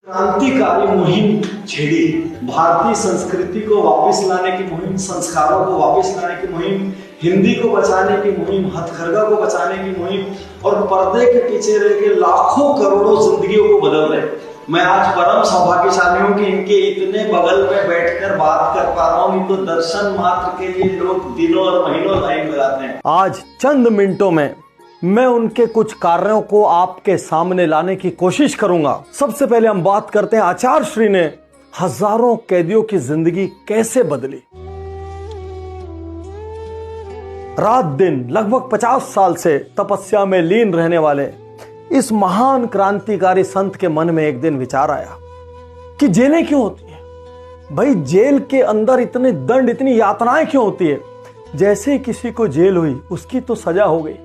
क्रांतिकारी मुहिम छेड़ी, भारतीय संस्कृति को वापस लाने की मुहिम, संस्कारों को वापस लाने की मुहिम, हिंदी को बचाने की मुहिम, हथकरघा को बचाने की मुहिम और पर्दे के पीछे रह के लाखों करोड़ों जिंदगियों को बदल रहे। मैं आज परम सौभाग्यशाली हूँ कि इनके इतने बगल में बैठकर बात कर पा रहा हूँ। तो दर्शन मात्र के लिए लोग दिनों और महीनों लाइन लगाते हैं। आज चंद मिनटों में मैं उनके कुछ कार्यों को आपके सामने लाने की कोशिश करूंगा। सबसे पहले हम बात करते हैं आचार्य श्री ने हजारों कैदियों की जिंदगी कैसे बदली। रात दिन लगभग 50 साल से तपस्या में लीन रहने वाले इस महान क्रांतिकारी संत के मन में एक दिन विचार आया कि जेलें क्यों होती है भाई, जेल के अंदर इतने दंड, इतनी यातनाएं क्यों होती है। जैसे किसी को जेल हुई उसकी तो सजा हो गई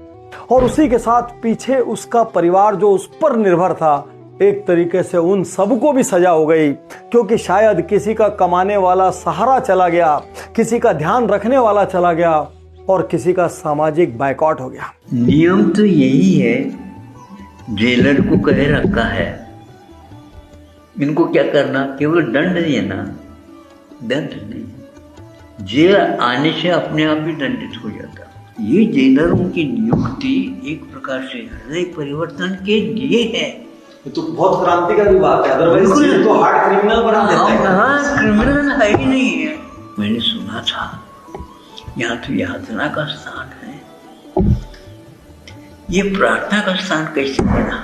और उसी के साथ पीछे उसका परिवार जो उस पर निर्भर था, एक तरीके से उन सबको भी सजा हो गई, क्योंकि शायद किसी का कमाने वाला सहारा चला गया, किसी का ध्यान रखने वाला चला गया और किसी का सामाजिक बायकॉट हो गया। नियम तो यही है, जेलर को कह रखा है इनको क्या करना, केवल दंड देना, दंड नहीं। जेल आने से अपने आप ही दंडित हो जाता। ये जेलरों की नियुक्ति एक प्रकार से हृदय परिवर्तन के लिए है। ये तो बहुत क्रांतिकारी बात है, अदरवाइज जेल तो हार्ड क्रिमिनल बना देता है। हाँ, क्रिमिनल है ही नहीं है। मैंने सुना था यहाँ तो यातना का स्थान है, ये प्रार्थना का स्थान कैसे बना।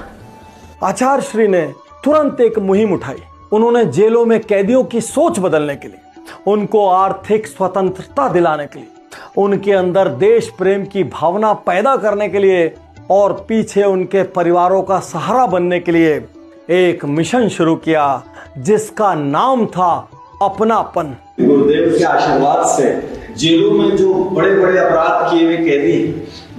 आचार्य श्री ने तुरंत एक मुहिम उठाई। उन्होंने जेलों में कैदियों की सोच बदलने के लिए, उनको आर्थिक स्वतंत्रता दिलाने के लिए, उनके अंदर देश प्रेम की भावना पैदा करने के लिए और पीछे उनके परिवारों का सहारा बनने के लिए एक मिशन शुरू किया जिसका नाम था अपनापन। गुरुदेव के आशीर्वाद से जेलों में जो बड़े बड़े अपराध किए हुए कैदी,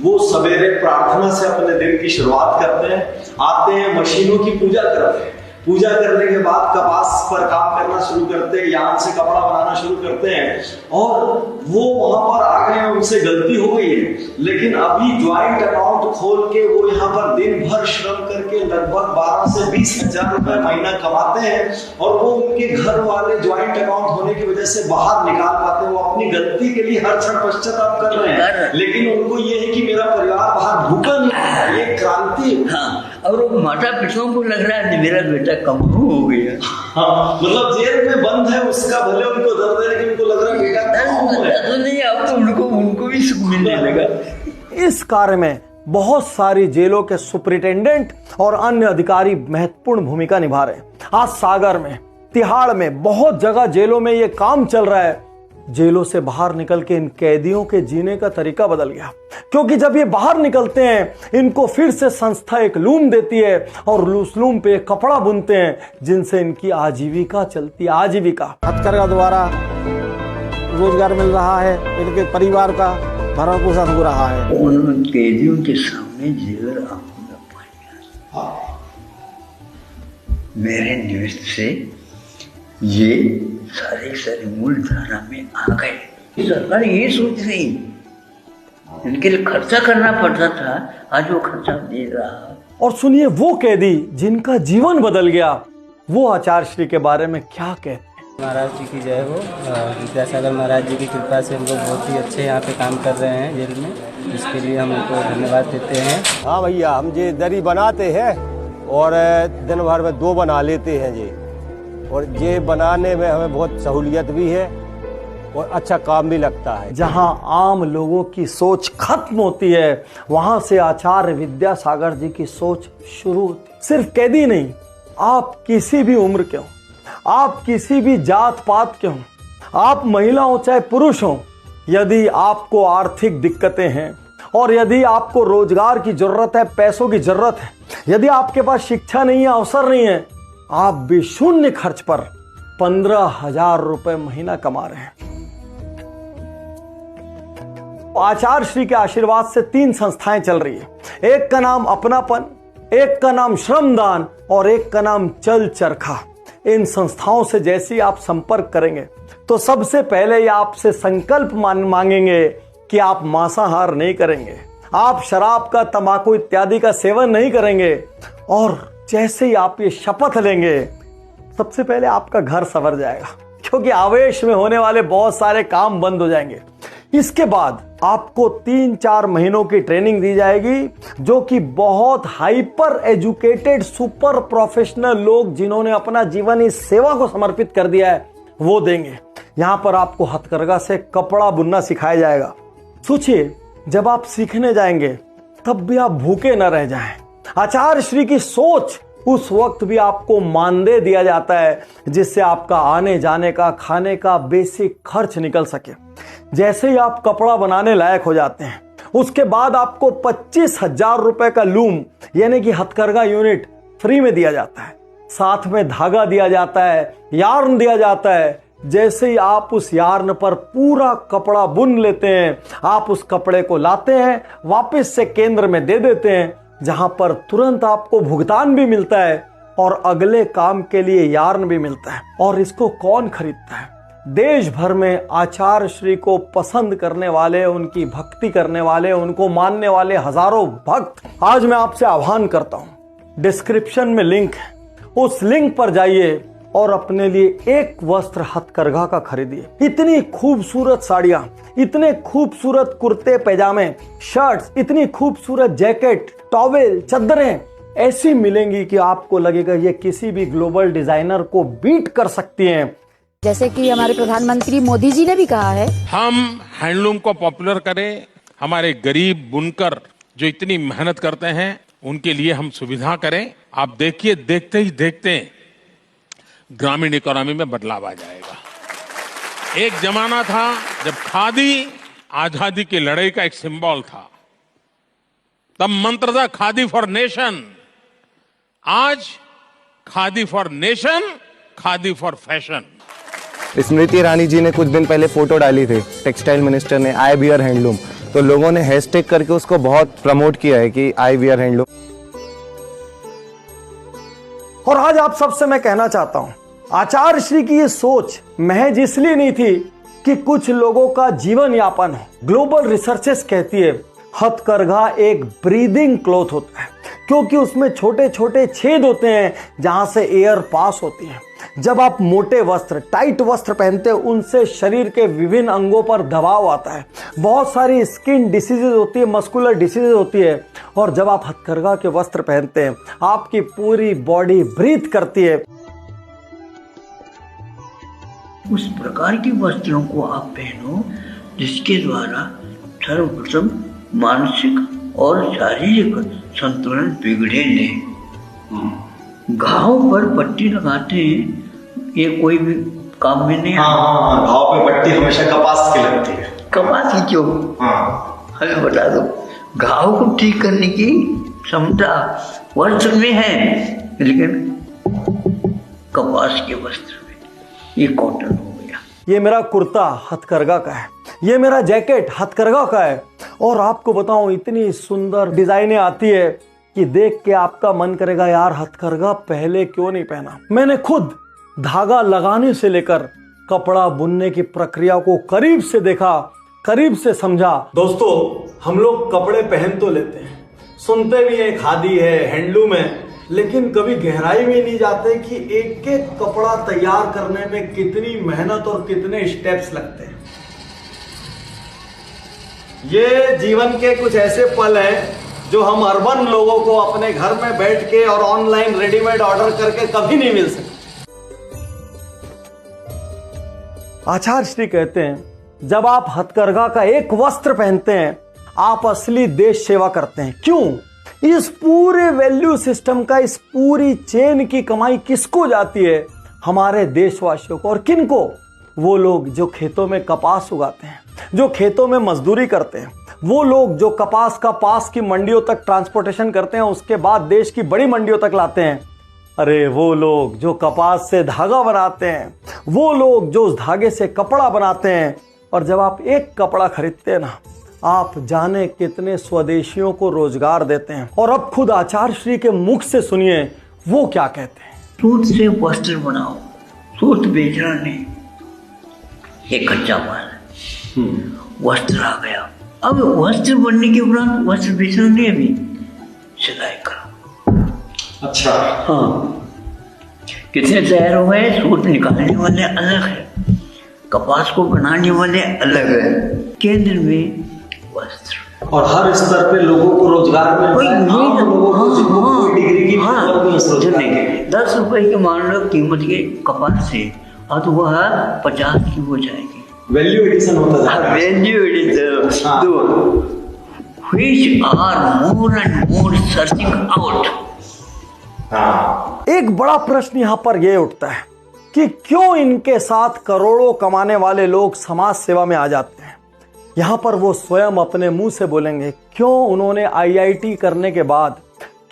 वो सवेरे प्रार्थना से अपने दिन की शुरुआत करते हैं, आते हैं, मशीनों की पूजा करते हैं, पूजा करने के बाद कपास पर काम करना शुरू करते हैं, यान से कपड़ा बनाना शुरू करते हैं और वो वहां पर आ गए हैं, उनसे गलती हो गई है, लेकिन अभी ज्वाइंट अकाउंट खोल के वो यहाँ पर दिन भर श्रम करके लगभग 12 से 20 हजार रुपए महीना कमाते हैं और वो उनके घर वाले ज्वाइंट अकाउंट होने की वजह से बाहर निकाल पाते हैं। वो अपनी गलती के लिए हर क्षण पश्चाताप कर रहे हैं, लेकिन उनको ये है कि मेरा परिवार बाहर भूखा नहीं है। ये क्रांति है। हाँ, और वो माता पिताओं को लग रहा है मेरा बेटा कमजोर हो गया। हाँ, मतलब जेल में बंद है, उसका भले उनको दर्द है, लेकिन उनको लग रहा है बेटा तो नहीं, अब तो उनको भी सुख मिलने लगा। इस कार्य में बहुत सारी जेलों के सुपरिटेंडेंट और अन्य अधिकारी महत्वपूर्ण भूमिका निभा रहे हैं। आज सागर में, तिहाड़ में, बहुत जगह जेलों में ये काम चल रहा है। जेलों से बाहर निकल के इन कैदियों के जीने का तरीका बदल गया, क्योंकि जब ये बाहर निकलते हैं इनको फिर से संस्था एक लूम देती है और उस लूम पे कपड़ा बुनते हैं जिनसे इनकी आजीविका चलती है। आजीविका हथकरघा द्वारा रोजगार मिल रहा है, इनके परिवार का भरण पोषण हो रहा है। उन कैदियों के सामने जेलर आंखों में पानी आया। मेरे निमित्त से ये सारे मूल धारा में आ गए। सरकार ये सोच रही, इनके लिए खर्चा करना पड़ता था, आज वो खर्चा दे रहा। और सुनिए वो कैदी जिनका जीवन बदल गया, वो आचार्य श्री के बारे में क्या कहते हैं। महाराज जी की जय हो। विद्यासागर महाराज जी की कृपा से हम लोग बहुत ही अच्छे यहाँ पे काम कर रहे हैं जेल में, इसके लिए हम उनको धन्यवाद देते हैं। हाँ भैया, हम ये दरी बनाते हैं और दिन भर में 2 बना लेते हैं जी, और ये बनाने में हमें बहुत सहूलियत भी है और अच्छा काम भी लगता है। जहां आम लोगों की सोच खत्म होती है, वहां से आचार्य विद्यासागर जी की सोच शुरू होती है। सिर्फ कैदी नहीं, आप किसी भी उम्र के हो, आप किसी भी जात पात के हो, आप महिला हो चाहे पुरुष हो, यदि आपको आर्थिक दिक्कतें हैं और यदि आपको रोजगार की जरूरत है, पैसों की जरूरत है, यदि आपके पास शिक्षा नहीं है, अवसर नहीं है, आप भी शून्य खर्च पर 15,000 रुपए महीना कमा रहे हैं। आचार्य श्री के आशीर्वाद से 3 संस्थाएं चल रही है। एक का नाम अपनापन, एक का नाम श्रमदान और एक का नाम चल चरखा। इन संस्थाओं से जैसे आप संपर्क करेंगे तो सबसे पहले ये आपसे संकल्प मांगेंगे कि आप मांसाहार नहीं करेंगे, आप शराब का, तंबाकू इत्यादि का सेवन नहीं करेंगे और जैसे ही आप ये शपथ लेंगे सबसे पहले आपका घर संवर जाएगा, क्योंकि आवेश में होने वाले बहुत सारे काम बंद हो जाएंगे। इसके बाद आपको 3-4 महीनों की ट्रेनिंग दी जाएगी, जो कि बहुत हाइपर एजुकेटेड सुपर प्रोफेशनल लोग जिन्होंने अपना जीवन इस सेवा को समर्पित कर दिया है वो देंगे। यहां पर आपको हथकरघा से कपड़ा बुनना सिखाया जाएगा। सोचिए, जब आप सीखने जाएंगे तब भी आप भूखे न रह जाएं। आचार्य श्री की सोच, उस वक्त भी आपको मानदेय दिया जाता है जिससे आपका आने जाने का, खाने का बेसिक खर्च निकल सके। जैसे ही आप कपड़ा बनाने लायक हो जाते हैं, उसके बाद आपको 25,000 रुपए का लूम यानी कि हथकरघा यूनिट फ्री में दिया जाता है। साथ में धागा दिया जाता है, यार्न दिया जाता है। जैसे ही आप उस यार्न पर पूरा कपड़ा बुन लेते हैं, आप उस कपड़े को लाते हैं, वापस से केंद्र में दे देते हैं, जहां पर तुरंत आपको भुगतान भी मिलता है और अगले काम के लिए यार्न भी मिलता है। और इसको कौन खरीदता है? देश भर में आचार्य श्री को पसंद करने वाले, उनकी भक्ति करने वाले, उनको मानने वाले हजारों भक्त। आज मैं आपसे आह्वान करता हूं, डिस्क्रिप्शन में लिंक है, उस लिंक पर जाइए और अपने लिए एक वस्त्र हथकरघा का खरीदिए। इतनी खूबसूरत साड़ियां, इतने खूबसूरत कुर्ते पैजामे, शर्ट्स, इतनी खूबसूरत जैकेट, टॉवेल, चद्दरें ऐसी मिलेंगी कि आपको लगेगा ये किसी भी ग्लोबल डिजाइनर को बीट कर सकती हैं। जैसे कि हमारे प्रधानमंत्री मोदी जी ने भी कहा है, हम हैंडलूम को पॉपुलर करें। हमारे गरीब बुनकर जो इतनी मेहनत करते हैं उनके लिए हम सुविधा करें। आप देखिए, देखते ही देखते ग्रामीण इकोनॉमी में बदलाव आ जाएगा। एक जमाना था जब खादी आजादी की लड़ाई का एक सिंबल था, तब मंत्र था खादी फॉर नेशन। आज khadi for nation, khadi for fashion. Smriti Irani ji ने कुछ दिन पहले फोटो डाली थी, टेक्सटाइल मिनिस्टर ने, आई वियर हैंडलूम, तो लोगों ने हैशटैग करके उसको बहुत प्रमोट किया है कि आई वियर हैंडलूम। और आज आप सबसे मैं कहना चाहता हूं, आचार्य श्री की ये सोच महज इसलिए नहीं थी कि कुछ लोगों का जीवन यापन हो। ग्लोबल रिसर्चेस कहती है हथकरघा एक ब्रीदिंग क्लॉथ होता है, क्योंकि उसमें छोटे छोटे छेद होते हैं जहां से एयर पास होती है। जब आप मोटे वस्त्र, टाइट वस्त्र पहनते हैं, उनसे शरीर के विभिन्न अंगों पर दबाव आता है, बहुत सारी स्किन डिसीजेज होती है, मस्कुलर डिसीजेज होती है। और जब आप हथकरघा के वस्त्र पहनते हैं, आपकी पूरी बॉडी ब्रीथ करती है। उस प्रकार के वस्त्रों को आप पहनो जिसके द्वारा सर्वप्रथम मानसिक और शारीरिक संतुलन बिगड़े नहीं। घाव पर पट्टी लगाते हैं, ये कोई भी काम में नहीं। हाँ, घाव पे पट्टी हमेशा कपास की लगती है। कपास की क्यों? हमें बता दो। घाव को ठीक करने की क्षमता वस्त्र में है, लेकिन कपास के वस्त्र में ये कॉटन हो गया। ये मेरा कुर्ता हथकरघा का है, ये मेरा जैकेट हथकरघा का है। और आपको बताऊं, इतनी सुंदर डिजाइनें आती है कि देख के आपका मन करेगा यार हथकरघा पहले क्यों नहीं पहना। मैंने खुद धागा लगाने से लेकर कपड़ा बुनने की प्रक्रिया को करीब से देखा, करीब से समझा। दोस्तों, हम लोग कपड़े पहन तो लेते हैं, सुनते भी हैं खादी है, हैंडलूम है, लेकिन कभी गहराई में नहीं जाते कि एक एक कपड़ा तैयार करने में कितनी मेहनत और कितने स्टेप्स लगते हैं। ये जीवन के कुछ ऐसे पल हैं जो हम अर्बन लोगों को अपने घर में बैठ के और ऑनलाइन रेडीमेड ऑर्डर करके कभी नहीं मिल सकते। आचार्य श्री कहते हैं, जब आप हथकरघा का एक वस्त्र पहनते हैं, आप असली देश सेवा करते हैं। क्यों? इस पूरे वैल्यू सिस्टम का, इस पूरी चेन की कमाई किसको जाती है? हमारे देशवासियों को। और किनको? वो लोग जो खेतों में कपास उगाते हैं, जो खेतों में मजदूरी करते हैं, वो लोग जो कपास का पास की मंडियों तक ट्रांसपोर्टेशन करते हैं, उसके बाद देश की बड़ी मंडियों तक लाते हैं। अरे वो लोग जो कपास से धागा बनाते हैं, वो लोग जो उस धागे से कपड़ा बनाते हैं। और जब आप एक कपड़ा खरीदते हैं ना, आप जाने कितने स्वदेशियों को रोजगार देते हैं। और अब खुद आचार्य श्री के मुख से सुनिए वो क्या कहते हैं। सूत से वस्त्र बनाओ, सूत बेचना नहीं, ये कच्चा माल है। वस्त्र आ गया, अब वस्त्र बनने के उपरांत वस्त्र बेचना नहीं, अभी सिलाई करो। अच्छा। हाँ, कितने शहर हो गए, सूत निकालने वाले अलग है, कपास को बनाने वाले अलग है, केंद्र में वस्त्र। और हर स्तर पे लोगों को रोजगार मिल रहा है, आम लोगों को जिनको कोई डिग्री की और कोई रोजगार नहीं है। 10 रुपए की मान लो कीमत के कपास से अब वह 50 की हो जाएगी। वैल्यू एडिशन होता जा रहा है। Value addition which are more and more searching out। एक बड़ा प्रश्न यहां पर यह उठता है कि क्यों इनके साथ करोड़ों कमाने वाले लोग समाज सेवा में आ जाते हैं। यहां पर वो स्वयं अपने मुंह से बोलेंगे क्यों उन्होंने IIT करने के बाद,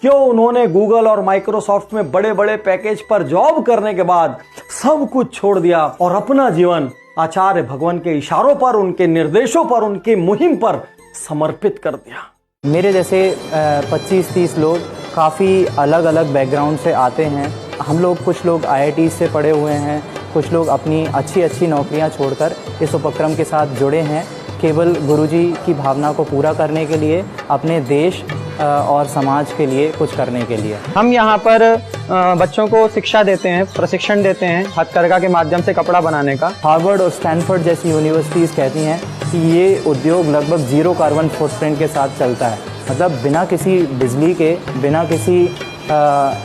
क्यों उन्होंने गूगल और माइक्रोसॉफ्ट में बड़े बड़े पैकेज पर जॉब करने के बाद सब कुछ छोड़ दिया और अपना जीवन आचार्य भगवान के इशारों पर, उनके निर्देशों पर, उनकी मुहिम पर समर्पित कर दिया। मेरे जैसे 25-30 लोग काफ़ी अलग अलग बैकग्राउंड से आते हैं। हम लोग, कुछ लोग IIT से पढ़े हुए हैं, कुछ लोग अपनी अच्छी अच्छी नौकरियां छोड़कर इस उपक्रम के साथ जुड़े हैं, केवल गुरुजी की भावना को पूरा करने के लिए, अपने देश और समाज के लिए कुछ करने के लिए। हम यहाँ पर बच्चों को शिक्षा देते हैं, प्रशिक्षण देते हैं हथकरघा के माध्यम से कपड़ा बनाने का। हार्वर्ड और स्टैनफोर्ड जैसी यूनिवर्सिटीज़ कहती हैं कि ये उद्योग लगभग 0 कार्बन फुटप्रिंट के साथ चलता है। मतलब बिना किसी बिजली के, बिना किसी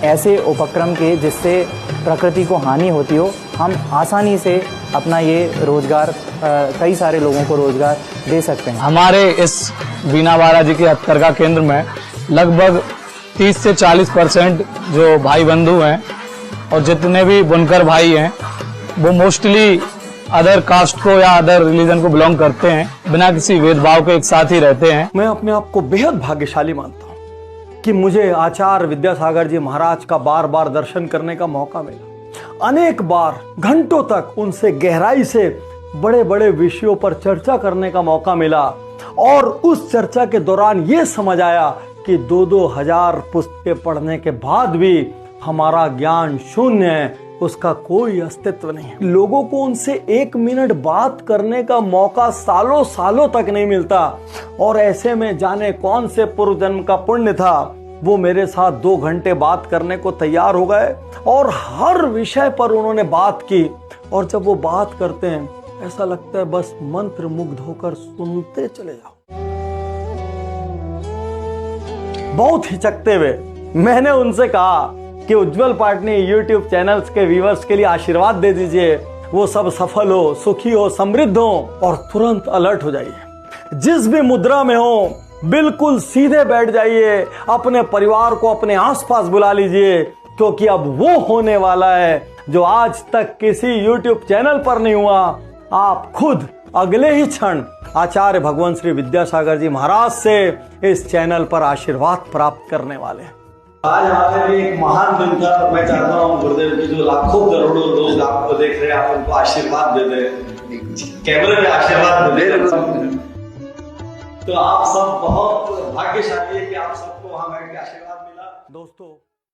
ऐसे उपक्रम के जिससे प्रकृति को हानि होती हो, हम आसानी से अपना ये रोजगार, कई सारे लोगों को रोजगार दे सकते हैं। हमारे इस बीना बारा जी के हथकरघा केंद्र में लगभग 30 से 40% जो भाई बंधु हैं और जितने भी बुनकर भाई हैं वो मोस्टली अदर कास्ट को या अदर रिलीजन को बिलोंग करते हैं, बिना किसी भेदभाव के एक साथ ही रहते हैं। मैं अपने आप को बेहद भाग्यशाली मानता हूँ कि मुझे आचार्य विद्यासागर जी महाराज का बार बार दर्शन करने का मौका मिला। अनेक बार घंटों तक उनसे गहराई से बड़े बड़े विषयों पर चर्चा करने का मौका मिला और उस चर्चा के दौरान ये समझ आया कि 2-2 हजार पुस्तकें पढ़ने के बाद भी हमारा ज्ञान शून्य है, उसका कोई अस्तित्व नहीं है। लोगों को उनसे 1 मिनट बात करने का मौका सालों सालों तक नहीं मिलता और ऐसे में जाने कौन से पूर्व जन्म का पुण्य था, वो मेरे साथ 2 घंटे बात करने को तैयार हो गए और हर विषय पर उन्होंने बात की। और जब वो बात करते हैं ऐसा लगता है बस मंत्र मुग्ध होकर सुनते चले जाओ। बहुत हिचकते हुए मैंने उनसे कहा कि उज्जवल पाटनी YouTube चैनल्स के व्यूअर्स के लिए आशीर्वाद दे दीजिए, वो सब सफल हो, सुखी हो, समृद्ध हो और तुरंत अलर्ट हो जाइए। जिस भी मुद्रा में हो बिल्कुल सीधे बैठ जाइए, अपने परिवार को अपने आसपास बुला लीजिए, क्योंकि अब वो होने वाला है जो आज तक किसी YouTube चैनल पर नहीं हुआ। आप खुद अगले ही क्षण आचार्य भगवान श्री विद्यासागर जी महाराज से इस चैनल पर आशीर्वाद प्राप्त करने वाले हैं। आज हमारे लिए एक महान दिन था। मैं चाहता हूँ गुरुदेव की जो लाखों करोड़ों लोग आपको देख रहे हैं, आप उनको आशीर्वाद दे दें, कैमरे में आशीर्वाद दे दें। तो आप सब बहुत भाग्यशाली है कि आप सबको वहां बैठ के आशीर्वाद मिला। दोस्तों